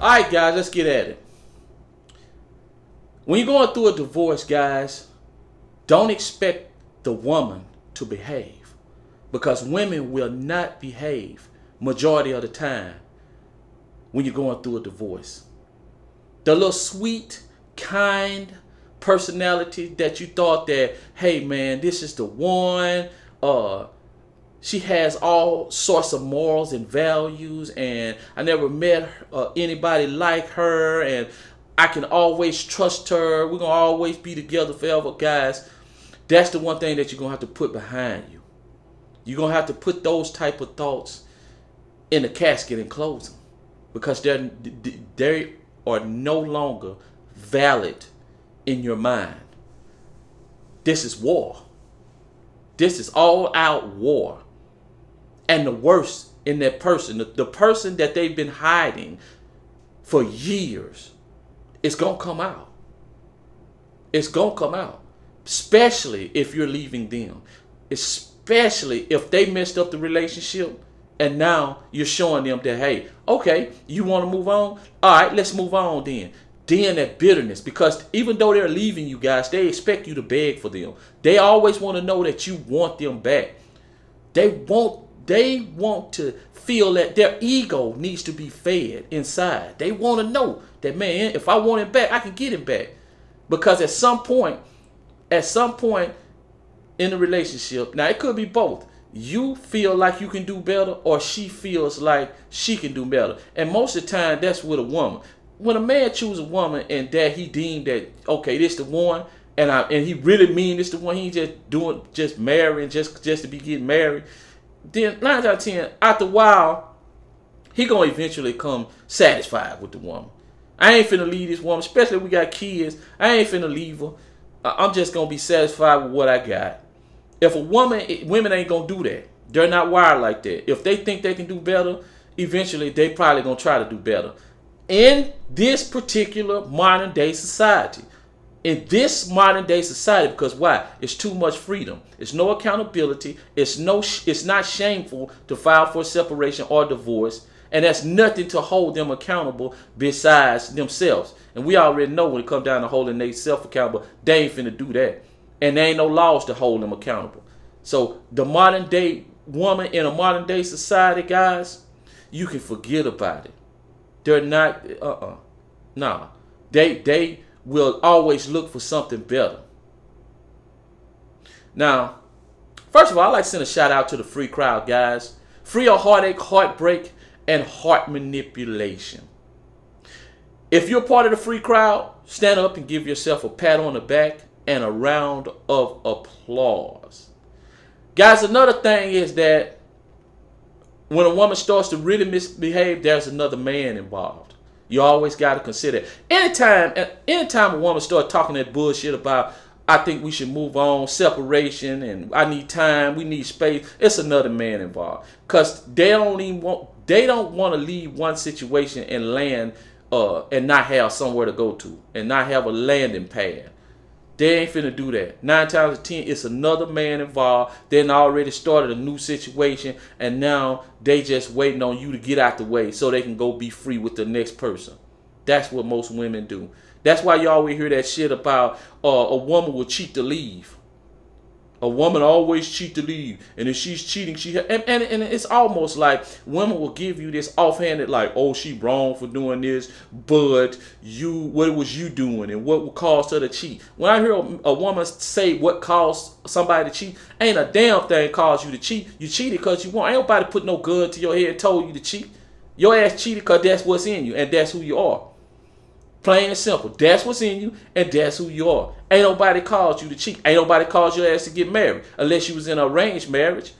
All right, guys, let's get at it. When you're going through a divorce, guys, don't expect the woman to behave, because women will not behave majority of the time when you're going through a divorce. The little sweet, kind personality that you thought that, hey man, this is the one, she has all sorts of morals and values, and I never met anybody like her, and I can always trust her. We're going to always be together forever. Guys, that's the one thing that you're going to have to put behind you. You're going to have to put those type of thoughts in the casket and close them, because they are no longer valid in your mind. This is war. This is all out war. And the worst in that person, the person that they've been hiding for years, it's going to come out. It's going to come out. Especially if you're leaving them. Especially if they messed up the relationship and now you're showing them that, hey, okay, you want to move on? All right, let's move on then. Then that bitterness, because even though they're leaving you guys, they expect you to beg for them. They always want to know that you want them back. They want to feel that their ego needs to be fed inside. They want to know that, man, if I want him back, I can get him back. Because at some point in the relationship, now it could be both. You feel like you can do better, or she feels like she can do better. And most of the time, that's with a woman. When a man chooses a woman and that he deemed that, okay, this the one, and he really mean this the one, he just marrying just to be getting married, then 9 out of 10, after a while, he gonna eventually come satisfied with the woman. I ain't finna leave this woman, especially if we got kids. I ain't finna leave her. I'm just gonna be satisfied with what I got. If women ain't gonna do that. They're not wired like that. If they think they can do better, eventually they probably gonna try to do better. In this particular modern day society. In this modern day society, because why? It's too much freedom. It's no accountability. It's not shameful to file for separation or divorce. And that's nothing to hold them accountable besides themselves. And we already know when it comes down to holding themselves accountable, they ain't finna do that. And there ain't no laws to hold them accountable. So the modern day woman in a modern day society, guys, you can forget about it. They're not, nah. They will always look for something better. Now, first of all, I'd like to send a shout out to the free crowd, guys. Free of heartache, heartbreak, and heart manipulation. If you're part of the free crowd, stand up and give yourself a pat on the back and a round of applause. Guys, another thing is that when a woman starts to really misbehave, there's another man involved. You always got to consider it. Anytime a woman starts talking that bullshit about, I think we should move on, separation, and I need time, we need space, it's another man involved. Because they don't want to leave one situation and land and not have somewhere to go to, and not have a landing pad. They ain't finna do that. 9 times out of 10, it's another man involved. They already started a new situation, and now they just waiting on you to get out the way so they can go be free with the next person. That's what most women do. That's why you always hear that shit about a woman will cheat to leave. A woman always cheat to leave, and if she's cheating, and it's almost like women will give you this offhanded, like, oh, she wrong for doing this, but what was you doing, and what would cause her to cheat? When I hear a woman say what caused somebody to cheat, ain't a damn thing caused you to cheat. You cheated because you want. Ain't nobody put no gun to your head and told you to cheat. Your ass cheated because that's what's in you, and that's who you are. Plain and simple. That's what's in you, and that's who you are. Ain't nobody caused you to cheat. Ain't nobody caused your ass to get married. Unless you was in an arranged marriage.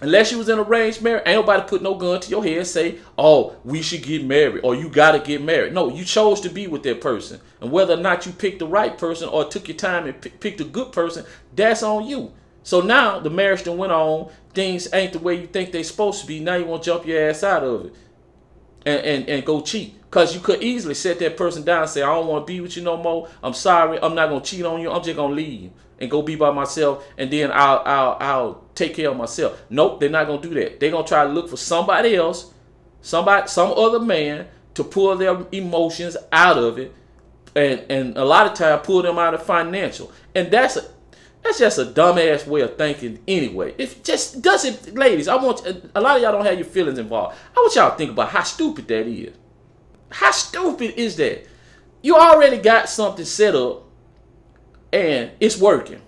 Unless you was in an arranged marriage, ain't nobody put no gun to your head and say, oh, we should get married, or you got to get married. No, you chose to be with that person. And whether or not you picked the right person or took your time and picked a good person, that's on you. So now the marriage done went on. Things ain't the way you think they supposed to be. Now you want to jump your ass out of it and go cheat. Because you could easily set that person down and say, I don't want to be with you no more. I'm sorry. I'm not going to cheat on you. I'm just going to leave and go be by myself. And then I'll take care of myself. Nope, they're not going to do that. They're going to try to look for somebody else, some other man to pull their emotions out of it, and a lot of time pull them out of financial. And that's just a dumbass way of thinking anyway. If just doesn't, ladies, I want a lot of y'all don't have your feelings involved. I want y'all to think about how stupid that is. How stupid is that? You already got something set up and it's working.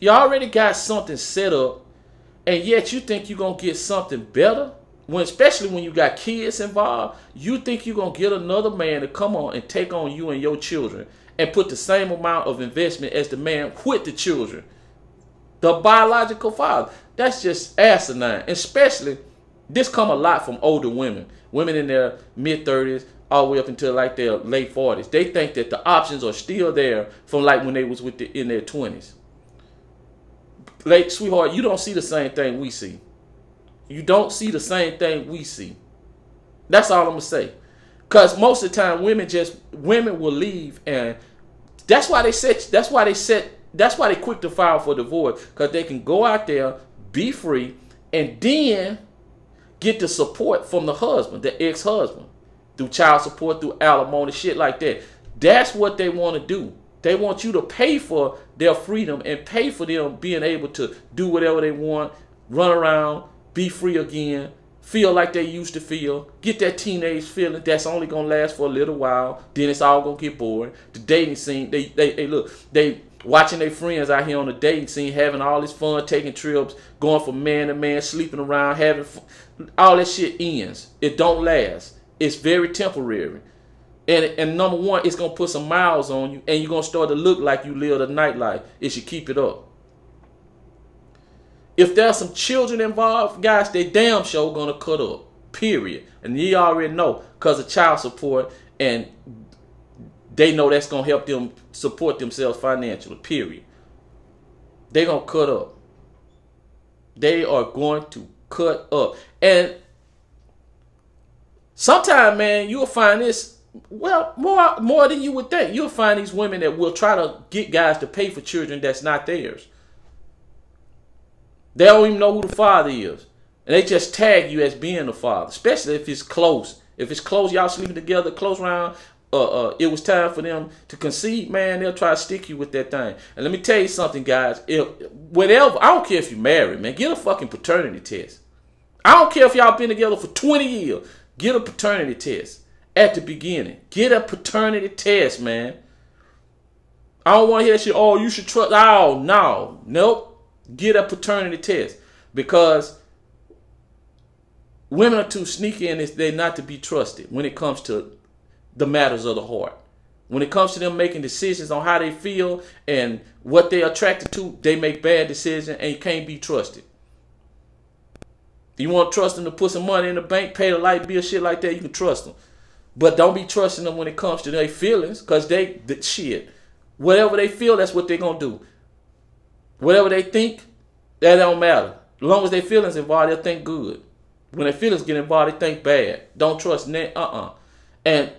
You already got something set up, and yet you think you're gonna get something better? Especially when you got kids involved, you think you're going to get another man to come on and take on you and your children and put the same amount of investment as the man with the children, the biological father. That's just asinine. Especially, this come a lot from older women. Women in their mid-30s all the way up until like their late 40s. They think that the options are still there from like when they was in their 20s. Like, sweetheart, you don't see the same thing we see. You don't see the same thing we see. That's all I'm gonna say. Cause most of the time women will leave, and that's why they quick to file for divorce, cause they can go out there, be free, and then get the support from the husband, the ex-husband, through child support, through alimony, shit like that. That's what they want to do. They want you to pay for their freedom and pay for them being able to do whatever they want, run around, be free again, feel like they used to feel, get that teenage feeling that's only gonna last for a little while, then it's all gonna get boring. The dating scene, they watching their friends out here on the dating scene, having all this fun, taking trips, going from man to man, sleeping around, having fun. All that shit ends. It don't last. It's very temporary. And number one, it's gonna put some miles on you, and you're gonna start to look like you live a nightlife if you keep it up. If there's some children involved, guys, they damn sure gonna cut up. Period. And you already know, because of child support, and they know that's gonna help them support themselves financially. Period. They gonna cut up. They are going to cut up. And sometimes, man, you'll find this, well, more than you would think. You'll find these women that will try to get guys to pay for children that's not theirs. They don't even know who the father is. And they just tag you as being the father, especially if it's close. If it's close, y'all sleeping together, close round, it was time for them to concede, man, they'll try to stick you with that thing. And let me tell you something, guys. Whatever, I don't care if you're married, man, get a fucking paternity test. I don't care if y'all been together for 20 years. Get a paternity test at the beginning. Get a paternity test, man. I don't want to hear that shit, oh, you should trust. Oh, no. Nope. Get a paternity test, because women are too sneaky, and they're not to be trusted when it comes to the matters of the heart. When it comes to them making decisions on how they feel and what they're attracted to, they make bad decisions and you can't be trusted. You want to trust them to put some money in the bank, pay the light bill, shit like that, you can trust them. But don't be trusting them when it comes to their feelings, because shit, whatever they feel, that's what they're going to do. Whatever they think, that don't matter. As long as their feelings involved, they'll think good. When their feelings get involved, they think bad. Don't trust them. And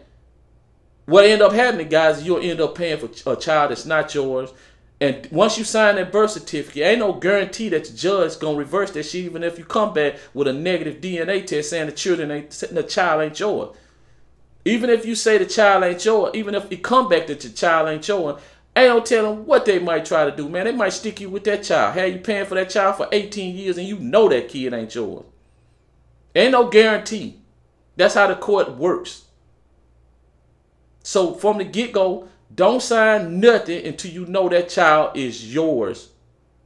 what end up happening, guys, is you'll end up paying for a child that's not yours. And once you sign that birth certificate, ain't no guarantee that the judge is going to reverse that shit, even if you come back with a negative DNA test saying the child ain't yours. Even if you say the child ain't yours, even if you come back that the child ain't yours, ain't no telling what they might try to do, man. They might stick you with that child. Hey, you paying for that child for 18 years and you know that kid ain't yours. Ain't no guarantee. That's how the court works. So from the get-go, don't sign nothing until you know that child is yours.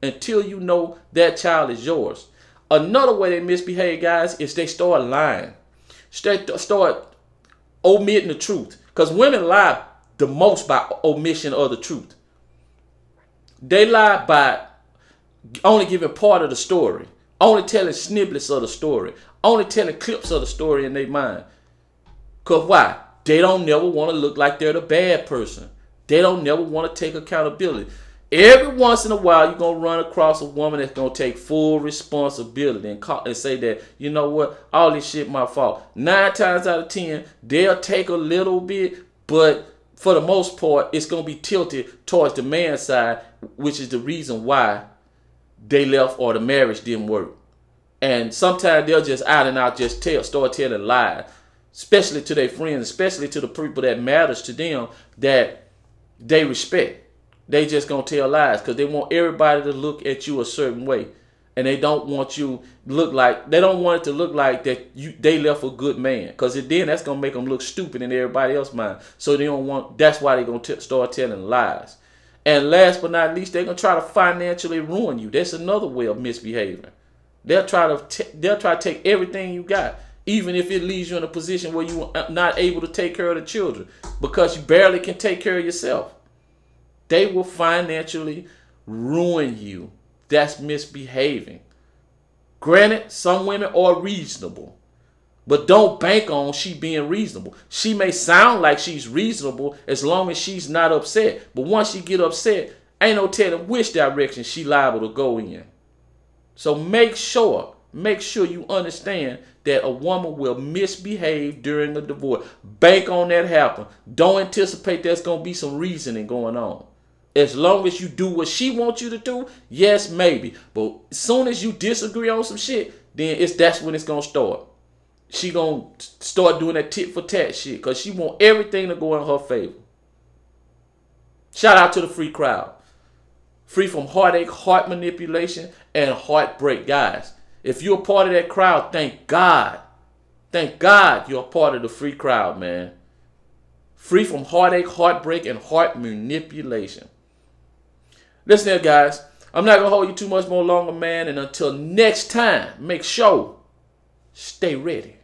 Until you know that child is yours. Another way they misbehave, guys, is they start lying. Start omitting the truth. Because women lie the most by omission of the truth. They lie by only giving part of the story, only telling snippets of the story, only telling clips of the story in their mind. Because why? They don't never want to look like they're the bad person. They don't never want to take accountability. Every once in a while, you're going to run across a woman that's going to take full responsibility and say that, you know what, all this shit my fault. 9 times out of 10, they'll take a little bit, but for the most part, it's going to be tilted towards the man's side, which is the reason why they left or the marriage didn't work. And sometimes they'll just out and out just start telling lies. especially to their friends, especially to the people that matters to them, that they respect. They just gonna tell lies because they want everybody to look at you a certain way, and they don't want you look like, they don't want it to look like that they left a good man, because then that's gonna make them look stupid in everybody else's mind. So they don't want. That's why they gonna start telling lies. And last but not least, they're gonna try to financially ruin you. That's another way of misbehaving. They'll try to take everything you got, even if it leaves you in a position where you are not able to take care of the children because you barely can take care of yourself. They will financially ruin you. That's misbehaving. Granted, some women are reasonable, but don't bank on she being reasonable. She may sound like she's reasonable as long as she's not upset, but once she get upset, ain't no telling which direction she liable to go in. So make sure you understand that a woman will misbehave during a divorce. Bank on that happen. Don't anticipate there's going to be some reasoning going on. As long as you do what she wants you to do, yes, maybe. But as soon as you disagree on some shit, then that's when it's going to start. She going to start doing that tit for tat shit because she want everything to go in her favor. Shout out to the free crowd. Free from heartache, heart manipulation, and heartbreak, guys. If you're a part of that crowd, thank God. Thank God you're a part of the free crowd, man. Free from heartache, heartbreak, and heart manipulation. Listen here, guys. I'm not going to hold you too much more longer, man. And until next time, make sure, stay ready.